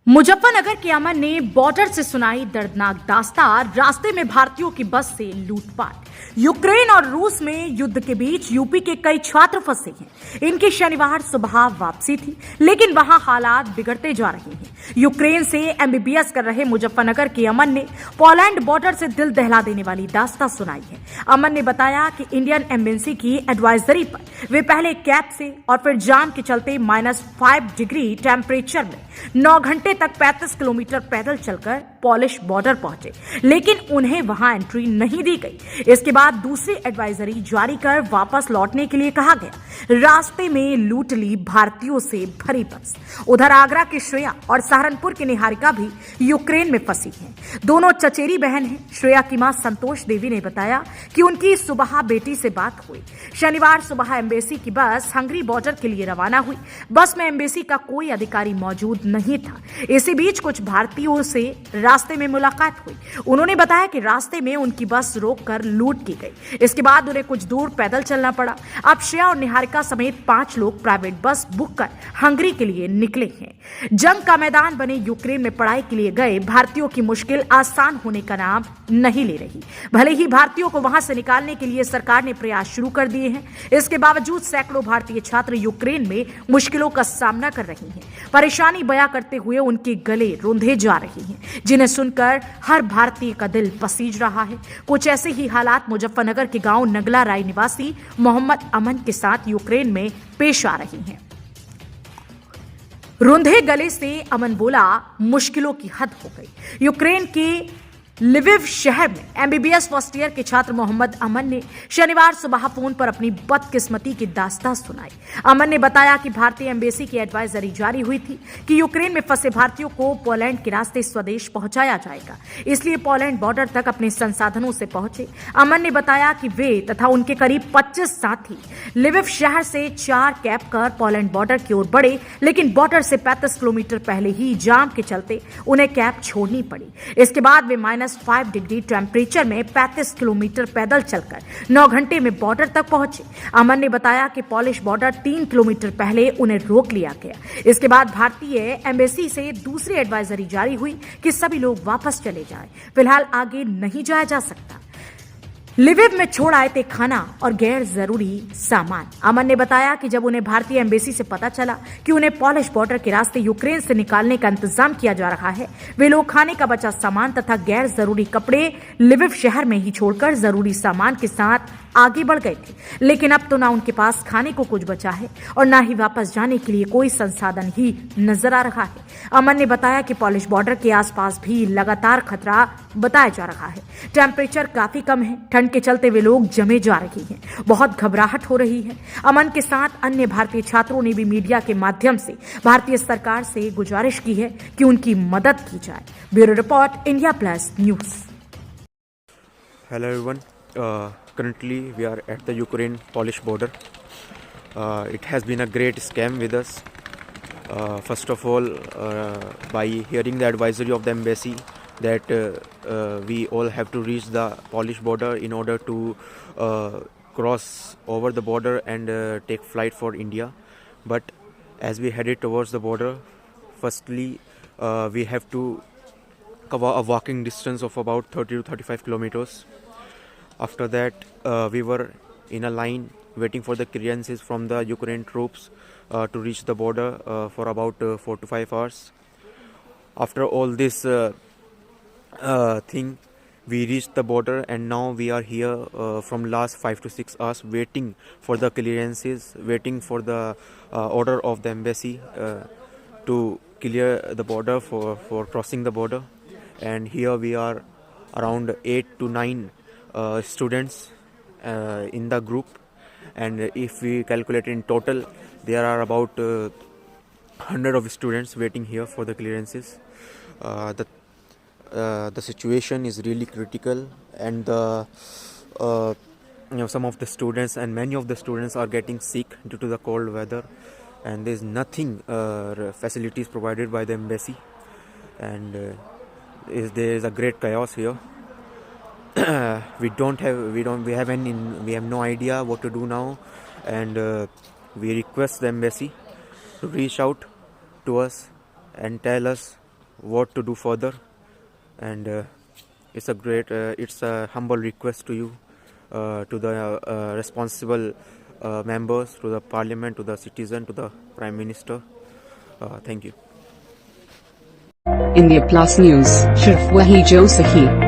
मुजफ्फरनगर के अमन ने बॉर्डर से सुनाई दर्दनाक दास्तां। रास्ते में भारतीयों की बस से लूटपाट। यूक्रेन और रूस में युद्ध के बीच यूपी के कई छात्र फंसे हैं। इनकी शनिवार सुबह वापसी थी, लेकिन वहां हालात बिगड़ते जा रहे हैं। यूक्रेन से एमबीबीएस कर रहे मुजफ्फरनगर के अमन ने पोलैंड बॉर्डर से दिल दहला देने वाली दास्तां सुनाई है। अमन ने बताया कि इंडियन एम्बेसी की एडवाइजरी पर वे पहले कैब से और फिर जाम के चलते -5 डिग्री टेम्परेचर में 9 घंटे तक 35 किलोमीटर पैदल चलकर पॉलिश बॉर्डर पहुंचे, लेकिन उन्हें वहां एंट्री नहीं दी गई। इसके बाद दूसरी एडवाइजरी जारी कर वापस लौटने के लिए कहा गया। रास्ते में लूट ली भारतीयों से भरी बस। उधर आगरा की श्रेया और सहारनपुर की निहारिका भी यूक्रेन में फंसी हैं। दोनों चचेरी बहन हैं। श्रेया की मां संतोष देवी ने बताया कि उनकी सुबह बेटी से बात हुई। शनिवार सुबह एम्बेसी की बस हंगरी बॉर्डर के लिए रवाना हुई। बस में एम्बेसी का कोई अधिकारी मौजूद नहीं था। इसी बीच कुछ भारतीयों से रास्ते में मुलाकात हुई। उन्होंने बताया कि रास्ते में उनकी बस रोककर लूट की गई। इसके बाद उन्हें कुछ दूर पैदल चलना पड़ा। अब श्रेया और निहारिका समेत 5 लोग प्राइवेट बस बुक कर हंगरी के लिए निकले हैं। जंग का मैदान बने यूक्रेन में पढ़ाई के लिए गए भारतीयों की मुश्किल आसान होने का नाम नहीं ले रही। भले ही भारतीयों को वहां से निकालने के लिए सरकार ने प्रयास शुरू कर दिए हैं, इसके बावजूद सैकड़ों भारतीय छात्र यूक्रेन में मुश्किलों का सामना कर रहे हैं। परेशानी बयां करते हुए उनके गले रुंधे जा रहे हैं, जिन्हें सुनकर हर भारतीय का दिल पसीज रहा है। कुछ ऐसे ही हालात मुजफ्फरनगर के गांव नगला राय निवासी मोहम्मद अमन के साथ यूक्रेन में पेश आ रही हैं। रुंधे गले से अमन बोला, मुश्किलों की हद हो गई। यूक्रेन के लिविव शहर में एमबीबीएस फर्स्ट ईयर के छात्र मोहम्मद अमन ने शनिवार सुबह फोन पर अपनी बदकिस्मती की दास्तां सुनाई। अमन ने बताया कि भारतीय एम्बेसी की एडवाइजरी जारी हुई थी कि यूक्रेन में फंसे भारतीयों को पोलैंड के रास्ते स्वदेश पहुंचाया जाएगा, इसलिए पोलैंड बॉर्डर तक अपने संसाधनों से पहुंचे। अमन ने बताया कि वे तथा उनके करीब 25 साथी लिविव शहर से 4 कैब कर पोलैंड बॉर्डर की ओर बढ़े, लेकिन बॉर्डर से 35 किलोमीटर पहले ही जाम के चलते उन्हें कैब छोड़नी पड़ी। इसके बाद वे -5 डिग्री टेम्परेचर में 35 किलोमीटर पैदल चलकर 9 घंटे में बॉर्डर तक पहुंचे। अमन ने बताया कि पॉलिश बॉर्डर 3 किलोमीटर पहले उन्हें रोक लिया गया। इसके बाद भारतीय एम्बेसी से दूसरी एडवाइजरी जारी हुई कि सभी लोग वापस चले जाएं। फिलहाल आगे नहीं जाया जा सकता। लिविव में छोड़ आए थे खाना और गैर जरूरी सामान। अमन ने बताया कि जब उन्हें भारतीय एम्बेसी से पता चला कि उन्हें पॉलिश बॉर्डर के रास्ते यूक्रेन से निकालने का इंतजाम किया जा रहा है, वे लोग खाने का बचा सामान तथा गैर जरूरी कपड़े लिविव शहर में ही छोड़कर जरूरी सामान के साथ आगे बढ़ गए थे। लेकिन अब तो ना उनके पास खाने को कुछ बचा है और ना ही वापस जाने के लिए कोई संसाधन ही नजर आ रहा है। अमन ने बताया कि पॉलिश बॉर्डर के आसपास भी लगातार खतरा बताया जा रहा है। टेम्परेचर काफी कम है। ठंड के चलते वे लोग जमे जा रहे हैं। बहुत घबराहट हो रही है। अमन के साथ अन्य भारतीय छात्रों ने भी मीडिया के माध्यम से भारतीय सरकार से गुजारिश की है कि उनकी मदद की जाए। Bureau report, India plus news. Hello everyone. Currently we are at the Ukraine-Polish border. It has been a great scam with us. First of all, by hearing the advisory of the embassy that we all have to reach the Polish border in order to cross over the border and take flight for India. But as we headed towards the border, firstly we have to cover a walking distance of about 30 to 35 kilometers. After that, we were in a line waiting for the clearances from the Ukraine troops to reach the border for about 4 to 5 hours. After all this thing, we reached the border and now we are here from last 5 to 6 hours waiting for the clearances, waiting for the order of the embassy to clear the border for crossing the border. And here we are around 8 to 9 students in the group, and if we calculate in total, there are about 100 of students waiting here for the clearances. The situation is really critical, and some of the students and many of the students are getting sick due to the cold weather, and there is nothing facilities provided by the embassy, and there is a great chaos here. We have no idea what to do now, and we request the embassy to reach out to us and tell us what to do further, and it's a humble request to you, to the responsible members, to the parliament, to the citizen, to the prime minister. Thank you. India Plus News, सिर्फ वही जो सही।